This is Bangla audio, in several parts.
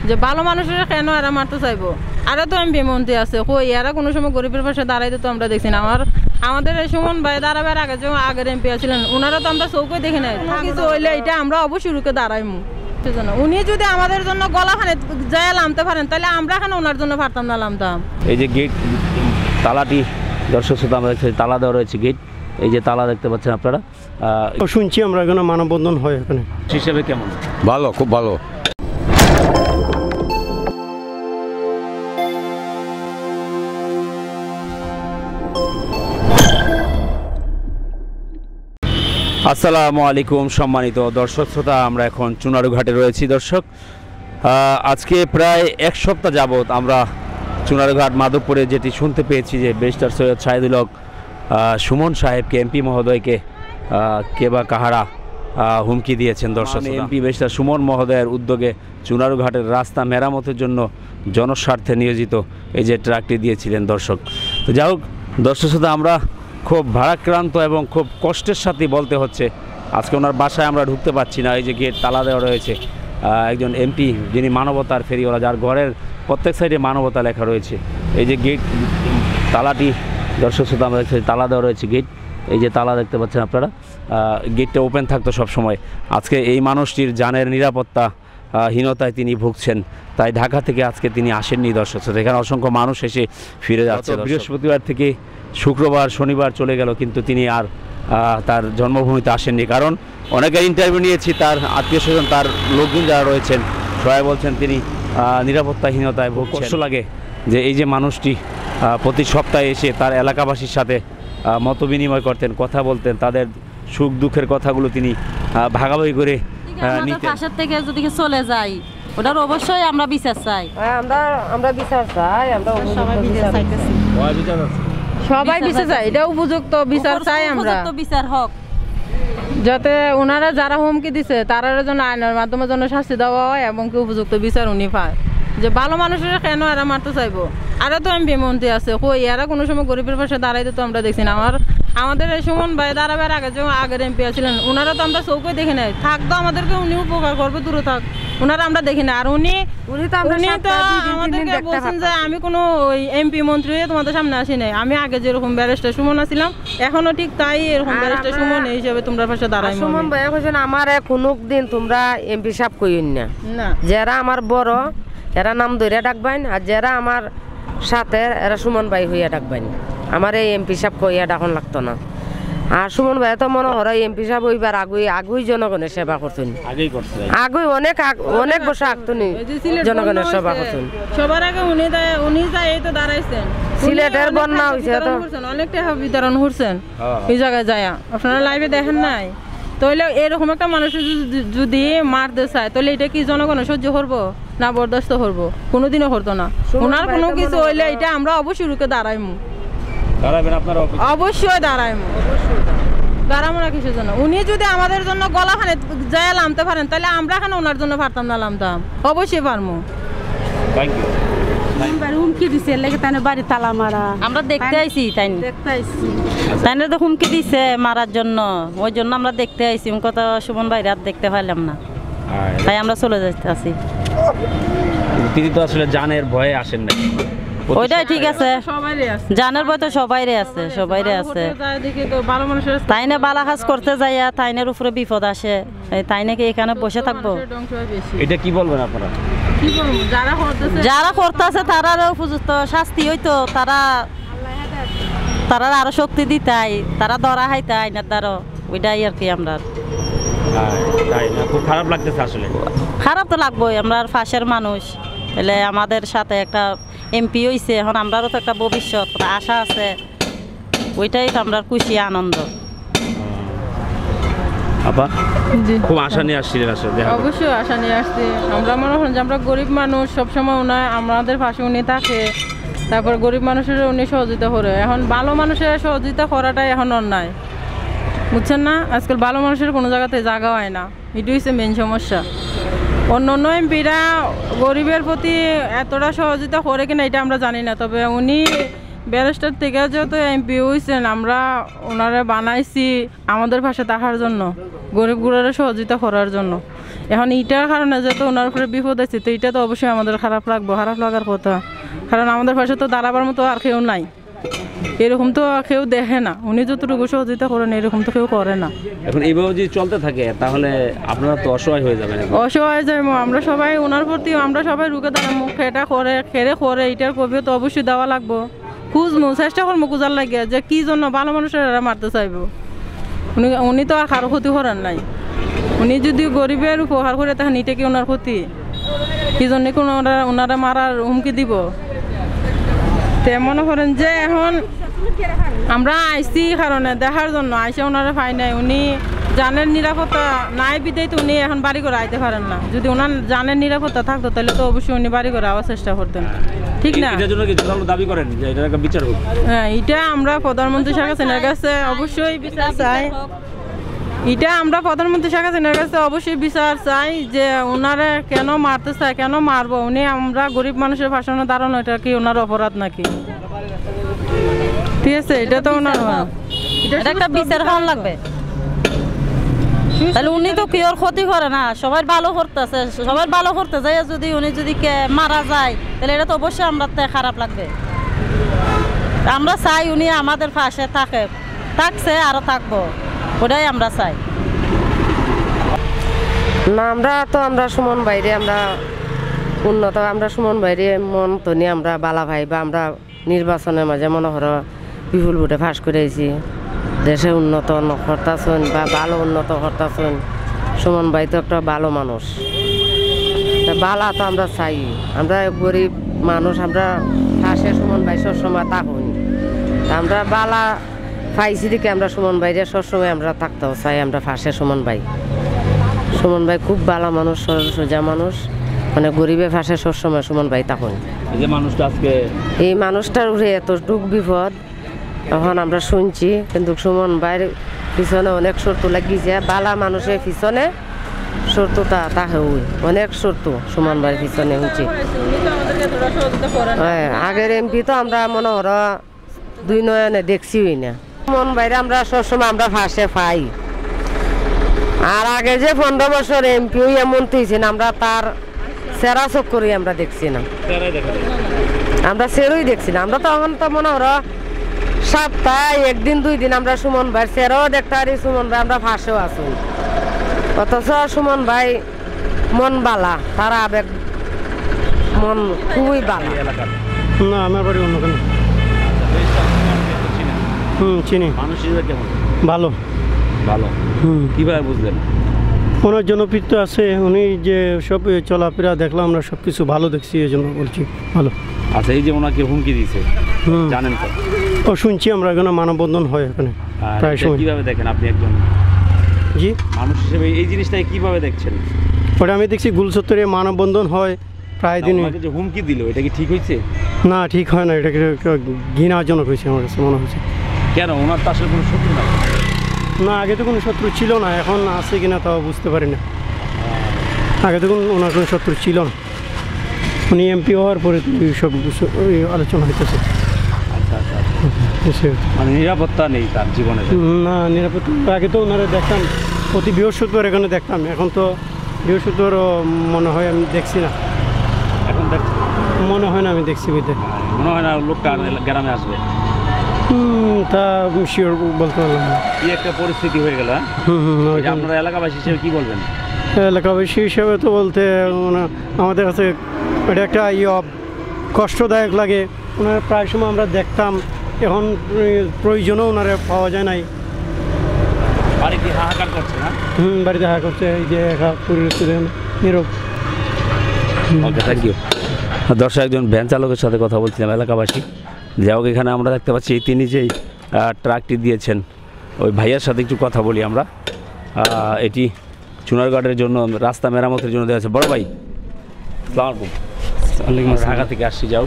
যে ভালো মানুষেরা কেন এরা মারতে চাইবো? আরো তো এমপি মন্ত্রী আছে, কই এরা কোনো সময় গরিবের পাশে দাঁড়াইতে তো আমরা দেখছি না। আমাদের এই সুমন ভাই দাঁড়াবার আগে যে আগের এমপি আছিলেন, ওনারা তো আমরা চৌকে দেখি নাই। কিছু হইলে এটা আমরা অবশ্যই রুখে দাঁড়াইমু। উনি যদি আমাদের জন্য গলাখানে যায় নামতে পারেন, তাহলে আমরা কেন ওনার জন্য পারতাম না নামতাম? এই যে গেট তালাটি, দর্শক শ্রোতা আমরা দেখছি তালা দেওয়া রয়েছে গেট, এই যে তালা দেখতে পাচ্ছেন আপনারা। শুনছি আমরা এখানে মানববন্ধন হয়, এখানে হিসেবে কেমন? ভালো, খুব ভালো। আসসালামু আলাইকুম সম্মানিত দর্শক শ্রোতা, আমরা এখন চুনারুঘাটে রয়েছি। দর্শক, আজকে প্রায় এক সপ্তাহ যাবৎ আমরা চুনারুঘাট মাধবপুরে যেটি শুনতে পেয়েছি যে ব্যারিস্টার সৈয়দ শাহিদুল হক সুমন সাহেবকে, এমপি মহোদয়কে কে বা কাহারা হুমকি দিয়েছেন। দর্শক, এমপি ব্যারিস্টার সুমন মহোদয়ের উদ্যোগে চুনারুঘাটের রাস্তা মেরামতের জন্য জনস্বার্থে নিয়োজিত এই যে ট্রাকটি দিয়েছিলেন। দর্শক, তো যাই হোক দর্শক শ্রোতা, আমরা খুব ভারাক্রান্ত এবং খুব কষ্টের সাথে বলতে হচ্ছে আজকে ওনার বাসায় আমরা ঢুকতে পারছি না। এই যে গেট তালা দেওয়া রয়েছে, একজন এমপি যিনি মানবতার ফেরিওয়ালা, যার ঘরের প্রত্যেক সাইডে মানবতা লেখা রয়েছে। এই যে গেট তালাটি, দর্শক শ্রোতা আমরা দেখছি তালা দেওয়া রয়েছে গেট, এই যে তালা দেখতে পাচ্ছেন আপনারা। গেটটা ওপেন থাকতো সবসময়। আজকে এই মানুষটির জানের নিরাপত্তা হীনতায় তিনি ভুগছেন, তাই ঢাকা থেকে আজকে তিনি আসেননি। দর্শক শ্রোতা, এখানে অসংখ্য মানুষ এসে ফিরে যাচ্ছে। বৃহস্পতিবার থেকে শুক্রবার শনিবার চলে গেল, কিন্তু তিনি আর তার জন্মভূমিতে আসেননি। কারণ অনেকের ইন্টারভিউ নিয়েছি, তার আত্মীয় স্বজন, তার লোকজন যারা রয়েছেন সবাই বলছেন তিনি নিরাপত্তাহীনতায় ভোগ। কষ্ট লাগে যে এই যে মানুষটি প্রতি সপ্তাহে এসে তার এলাকাবাসীর সাথে মত বিনিময় করতেন, কথা বলতেন, তাদের সুখ দুঃখের কথাগুলো তিনি ভাগাভাগি করে নিতেন। পাশের থেকে যদি চলে যাই, ওটার অবশ্যই আমরা বিচার চাই। আমরা বিচার চাই, আমরা সবাই বিচার চাইতেছি, সবাই বিচার চাই, এটা উপযুক্ত বিচার চাই আমরা। বিচার হোক, যাতে ওনারা যারা হুমকি দিছে তারা জন্য আইনের মাধ্যমে জন্য শাস্তি দেওয়া হয় এবং কি উপযুক্ত বিচার উনি পায়। যে ভালো মানুষেরা কেন এরা মারতে চাইবো? আরো তো এমপি মন্ত্রী আছে, কই এরা কোনো সময় গরিবের পাশে দাঁড়াইতে তো আমরা দেখছি না। আমাদের এই সুমন ভাই দাঁড়াবার আগে যে আগের এমপি আছিলেন, ওনারা তো আমরা চৌকে দেখি নাই। থাকতো আমাদেরকে উনি উপকার করবে, দূরে থাক, ওনারা আমরা দেখি না। আর উনি তো আমাদেরকে বলছেন যে আমি কোনো ওই এমপি মন্ত্রী হয়ে তোমাদের সামনে আসি নাই, আমি আগে যেরকম ব্যারিস্টার সুমন আছিলাম এখনো ঠিক তাই, এরকম ব্যারিস্টার সুমন এই হিসেবে তোমরা পাশে দাঁড়াই। সুমন ভাই কইছেন আমার কোনো দিন তোমরা এমপি সাহেব কইন না, যারা আমার বড় এরা নাম ধরে ডাকবেন, আর যারা আমার সাথে এরা সুমন ভাই হইয়া ডাকবেন। আমার এই এমপি সাহেব কইয়া ডাকন লাগতো না। আর সুমন ভাই তো মনে হয় এমপি সাহেব হইবার আগুই জনগণের সেবা করতেন, আগুই অনেক বছর আগতনি জনগণের সেবা করতেন। সবার আগে উনি এই তো দাঁড়াইছেন, সিলেটের বন্যা হয়েছে তো অনেক টাকা বিতরণ করছেন এই জায়গায় যায়, আপনারা লাইভে দেখেন নাই? তাহলে এরকম একটা মানুষ যদি মারতে চায়, তাহলে এটা কি জনগণ সহ্য করবো না বরদাস্ত করবো? কোনোদিনও করতো না। ওনার কোনো কিছু হইলে এটা আমরা অবশ্যই রুখে দাঁড়াইমু, অবশ্যই দাঁড়াইমু, দাঁড়াবো না কিসের জন্য? উনি যদি আমাদের জন্য গলাখানে যায় নামতে পারেন, তাহলে আমরা কেন ওনার জন্য পারতাম না নামতাম? অবশ্যই পারবো। হুমকি দিছে বাড়ি তালা মারা, আমরা দেখতে আইছি, তাই তো হুমকি দিছে মারার জন্য, ওই জন্য আমরা দেখতে আইছি। কথা সুমন ভাই রাত দেখতে পাইলাম না, তাই আমরা চলে যাইতে আছি। তিনি তো আসলে জানের ভয়ে আসেন না, ওইটাই ঠিক আছে, জানের ভয় তো সবাইরে আছে, তাই না বালা কাজ করতে যাইয়া তাইনের উপরে বিপদ আসে, তাই নাকি এখানে বসে থাকবো? এটা কি বলবেন আপনারা? যারা করতেছে তারা উপযুক্ত শাস্তি হইতো, তারা আরো শক্তি দিতাই, তারা ধরা হাইতে আইনার দ্বারা, ওইটাই আর কি। আমরা খুব খারাপ লাগতেছে, আসলে খারাপ তো লাগবোই, আমরা ফাঁসের মানুষ এলে আমাদের সাথে একটা এমপি হইছে, এখন আমরারও তো একটা ভবিষ্যৎ আশা আছে, ওইটাই তো আমরা খুশি আনন্দ। খুব আশা নিয়ে আসছিলেন? অবশ্যই আশা নিয়ে আসছি। আমরা মনে হয় যে আমরা গরিব মানুষ, সবসময় আমাদের পাশে উনি থাকে, তারপর গরিব মানুষের উনি সহযোগিতা করে। এখন ভালো মানুষের সহযোগিতা করাটাই এখন অন্যায়, বুঝছেন না? আজকাল ভালো মানুষের কোনো জায়গাতে জায়গা হয় না, এটাই হচ্ছে মেন সমস্যা। অন্য এমপিরা গরিবের প্রতি এতটা সহযোগিতা করে কিনা এটা আমরা জানি না, তবে উনি ব্যারিস্টার থেকে যেহেতু এমপি হয়েছেন, আমরা ওনারা বানাইছি আমাদের পাশে থাকার জন্য, গরিব গুড়ারে সহযোগিতা করার জন্য। এখন এইটার কারণে যেহেতু ওনার উপরে বিপদ আছে, তো এটা তো অবশ্যই আমাদের খারাপ লাগার কথা। কারণ আমাদের পাশে তো দাঁড়াবার মতো আর কেউ নাই, এরকম তো কেউ দেখে না। উনি যতটুকু সহযোগিতা করেন এরকম তো কেউ করে না। এখন এইভাবে যদি চলতে থাকে তাহলে আপনারা তো অসহায় হয়ে যাবেন। অসহায় যাবো আমরা সবাই, ওনার প্রতি আমরা সবাই রুখে দাঁড়াবো। খেটা করে এটার কবিও তো অবশ্যই দেওয়া লাগবো। খুঁজবো, চেষ্টা করবো খুঁজার লাগে যে কি জন্য ভালো মানুষের এরা মারতে চাইবো। উনি তো আর কারো ক্ষতি করার নাই। উনি যদি গরিবের উপকার করে তখন এটা কি ওনার ক্ষতি? কি জন্য কোনো ওনারা মারার হুমকি দিব? তে মনে করেন যে এখন আমরা আইসি কারণে দেখার জন্য আইসে ওনারা পাই নাই। উনি জানের নিরাপত্তা নাই বিদায় তো উনি এখন বাড়ি করে আইতে পারেন না। যদি ওনার জানের নিরাপত্তা থাকতো তাহলে তো অবশ্যই উনি বাড়ি করে আওয়ার চেষ্টা করতেন, ঠিক না? এটার জন্য কি জোরালো দাবি করেন যে এটার একটা বিচার হোক? হ্যাঁ, এটা আমরা প্রধানমন্ত্রী শেখ হাসিনার কাছে অবশ্যই বিচার চাই। এটা আমরা প্রধানমন্ত্রী শেখ হাসিনার কাছে অবশ্যই বিচার চাই যে ওনারা কেন মারতে চায়, কেন মারবো? উনি আমরা গরিব মানুষের ভাষণে দাঁড়ানো এটা কি ওনার অপরাধ নাকি? ঠিক আছে, এটা তো ওনার এটা একটা বিচার হওয়ার লাগবে। তাহলে উনি তো কেউ ক্ষতি করে না, সবাই ভালো করতেছে, সবাই ভালো করতে যায়। যদি উনি যদি মারা যায় তাহলে এটা তো অবশ্যই আমরা খারাপ লাগবে। আমরা চাই উনি আমাদের পাশে থাকছে আরো থাকবো, ওটাই আমরা চাই। না আমরা সুমন বাইরে আমরা উন্নত, আমরা সুমন বাইরে মন তো নিয়ে আমরা বালা ভাই বা আমরা নির্বাচনের মাঝে মনে করো বিপুল ভোটে ফাঁস করেছি। দেশে উন্নত করতেছেন বা ভালো উন্নত করতেছেন। সুমন ভাই তো একটা ভালো মানুষ, বালা তো আমরা চাই। আমরা গরিব মানুষ, আমরা ফাঁসে সুমন ভাই সবসময় থাকুন। আমরা বালা পাইছি দিকে আমরা সুমন ভাইরে সবসময় আমরা থাকতেও চাই। আমরা ফাঁসে সুমন ভাই খুব ভালো মানুষ, সোজা মানুষ, মানে গরিবের ফাঁসে সবসময় সুমন ভাই থাকুন। এই মানুষটার উপরে এতটুক বিপদ এখন আমরা শুনছি, কিন্তু সুমন ভাইয়ের পিছনে অনেক শর্তু লাগিয়েছে। বালা মানুষের পিছনে শর্তুটা তাকে অনেক শর্তু সুমন ভাইয়ের পিছনে হচ্ছে। হ্যাঁ, আগের এমপি তো আমরা মনে হর দুই নয়নে দেখছি না। সুমন ভাইরে আমরা সবসময় আমরা ফাঁসে পাই। আর আগে যে 15 বছর এমপি এমন হয়েছেন আমরা তার সেরা চক্করই আমরা দেখছি না, আমরা সেরই দেখছি না। আমরা তখন তো মনে হর সপ্তাহে একদিন 2 দিন আমরা সুমন ভাই সেরাও দেখতে পারি, সুমন ভাই আমরা ফাঁসেও আসুন। অথচ সুমন ভাই মন বালা, তার আবেগ মন খুবই বালা। না, আমার বাড়ি অন্য কেন। চিনি। ভালো। কিভাবে বুঝলেন? ওনার জনপ্রিয়তা আছে, উনি যে সব চলাফেরা দেখলাম আমরা সব কিছু ভালো দেখছি, এই জন্য বলছি ভালো। আচ্ছা, এই যে ওনাকে হুমকি দিয়েছে জানেন তো? ও শুনছি, আমরা এখানে মানববন্ধন হয় এখানে প্রায় সময়। কিভাবে দেখেন আপনি একজন জি মানুষ হিসেবে এই জিনিসটাকে কিভাবে দেখছেন? ওটা আমি দেখছি গুলচত্বরে মানববন্ধন হয় প্রায় দিন। যে হুমকি দিল এটা কি ঠিক হয়েছে? না, ঠিক হয় না, এটাকে ঘৃণাজনক হয়েছে আমার কাছে মনে হয়েছে। কেন? ওনার তো আসলে কোনো শত্রু নাই। না, আগে তো কোনো শত্রু ছিল না, এখন আছে কিনা তাও বুঝতে পারি না। আগে তো ওনার কোনো শত্রু ছিল না, উনি এমপি হওয়ার পরে সব আলোচনা হইতেছে। মানে নিরাপত্তা নেই তার জীবনে? না, নিরাপত্তা আগে তো ওনারা দেখতাম প্রতি বৃহস্পতিবার এখানে দেখতাম, এখন তো বৃহস্পতিবার মনে হয় আমি দেখছি না। এখন মনে হয় না আমি দেখছি, মনে হয় না লোকটা গ্রামে আসবে। তা শিওর বলতে পারলাম না। কি একটা পরিস্থিতি হয়ে গেল। আপনারা এলাকাবাসী হিসেবে কি বলবেন? এলাকাবাসী হিসেবে তো বলতে আমাদের কাছে এটা একটা কষ্টদায়ক লাগে। ওনার প্রায় সময় আমরা দেখতাম, এখন প্রয়োজনও ওনারা পাওয়া যায় নাই। বাড়িতে হাহাকার করছে না? বাড়িতে হাহাকার করছে, এই যে নীরব। ওকে, থ্যাংক ইউ। দর্শক, একজন ভ্যান চালকের সাথে কথা বলছিলাম, এলাকাবাসী। যাই হোক, এখানে আমরা দেখতে পাচ্ছি তিনি যেই ট্রাকটি দিয়েছেন ওই ভাইয়ার সাথে একটু কথা বলি আমরা। এটি চুনারঘাটের জন্য রাস্তা মেরামতের জন্য দেওয়া আছে। বড় ভাই, আসসালামু আলাইকুম। ঢাকা থেকে আসছি। যাও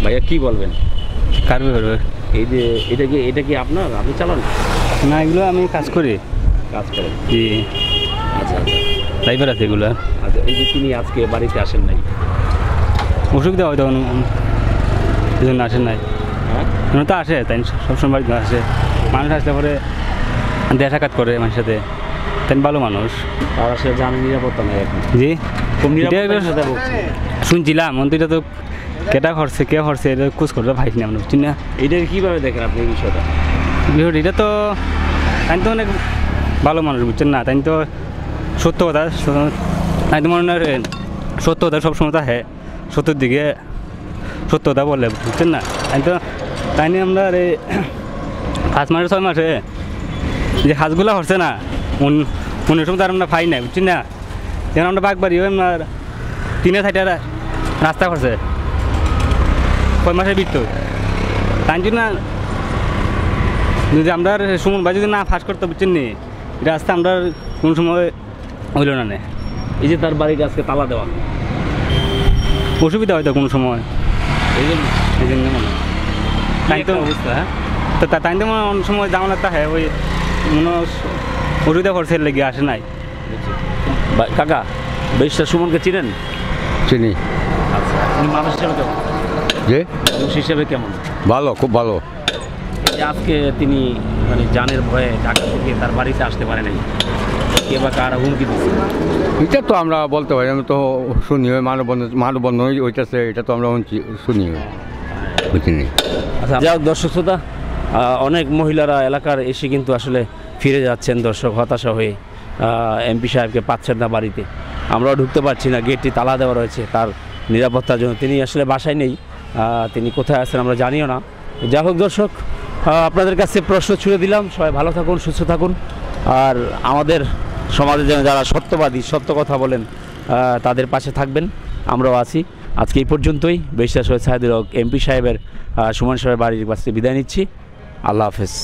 ভাইয়া, কি বলবেন? কারবে এই যে এটা কি আপনি চালান? না, এগুলো আমি কাজ করেন? জি। আচ্ছা, ড্রাইভার আছে এগুলো। আচ্ছা, এই যে তিনি আজকে বাড়িতে আসেন নাই, অসুবিধা হয় তখন এই জন্য আসেন নাই? হ্যাঁ, তো আসে, তাই সবসময় বাড়িতে আসে। মানুষ আসলে পরে দেখা সাক্ষাৎ করে মানুষের সাথে, তাই ভালো মানুষ। আর আসলে জানেন নিরাপত্তা নেই এখন। জি খুব এটা নিরাপত্তার সাথে ভুগছে। শুনছিলাম মন্ত্রীটা তো কেটা করছে কে করছে এটা খোঁজ করতে পাইছি না আমরা, বুঝছি না। এটাকে কিভাবে দেখেন আপনি এই বিষয়টা? এটা তো তাই তো অনেক ভালো মানুষ, বুঝছেন না। তাই তো সত্য কথা, তাই তো মনে হয় সত্য কথা সবসময় তা হ্যাঁ সত্যর দিকে সত্য কথা বললে, বুঝছেন না। তাই নিয়ে আমরা এই 5 মাসে 6 মাসে যে হাঁসগুলো হচ্ছে না মনের সময় তার আমরা পাই নাই, বুঝছি না। যেমন আমরা বাগবাড়ি আপনার 3-4টা রাস্তা করছে 6 মাসের ভিতর। তাই জন্য যদি আমরা সুমন ভাই যদি না ফাঁস করতে, বুঝছেন নি, রাস্তা আমরা কোন সময় হইল না। এই যে তার বাড়িটা আজকে তালা দেওয়া, অসুবিধা হয়তো কোনো সময়, এই জন্য এই জন্য মনে হয়। তাই তো অবস্থা। হ্যাঁ, তো তাই তো মনে হয় অনেক সময় জামালা তা হ্যাঁ ওই মনে অসুবিধা করছে লেগে আসে নাই। কাকা বেশটা সুমনকে চিনেন? চিনি। আচ্ছা, উনি মানুষ হিসেবে কেমন? যে মানুষ হিসেবে কেমন? ভালো, খুব ভালো। যে আজকে তিনি মানে জানের ভয়ে ঢাকা থেকে তার বাড়িতে আসতে পারে নাই, কে বা কারা হুমকি দিচ্ছে? এটা তো আমরা বলতে পারি, আমি তো শুনি ওই মানববন্ধন ওইটাছে, এটা তো আমরা শুনি বুঝিনি। আচ্ছা, যাক দর্শক শ্রোতা, অনেক মহিলারা এলাকার এসে কিন্তু আসলে ফিরে যাচ্ছেন দর্শক, হতাশা হয়ে। এমপি সাহেবকে পাচ্ছেন না বাড়িতে, আমরাও ঢুকতে পারছি না, গেটটি তালা দেওয়া রয়েছে তার নিরাপত্তার জন্য। তিনি আসলে বাসায় নেই, তিনি কোথায় আছেন আমরা জানিও না। যাই হোক দর্শক, আপনাদের কাছে প্রশ্ন ছুড়ে দিলাম, সবাই ভালো থাকুন, সুস্থ থাকুন। আর আমাদের সমাজে যেন যারা সত্যবাদী, সত্য কথা বলেন, তাদের পাশে থাকবেন, আমরাও আছি। আজকে এই পর্যন্তই। বেশিরভাগ সাহেদুল হক এমপি সাহেবের সুমন সাহেবের বাড়ির কাছে বিদায় নিচ্ছি। আল্লাহ হাফেজ।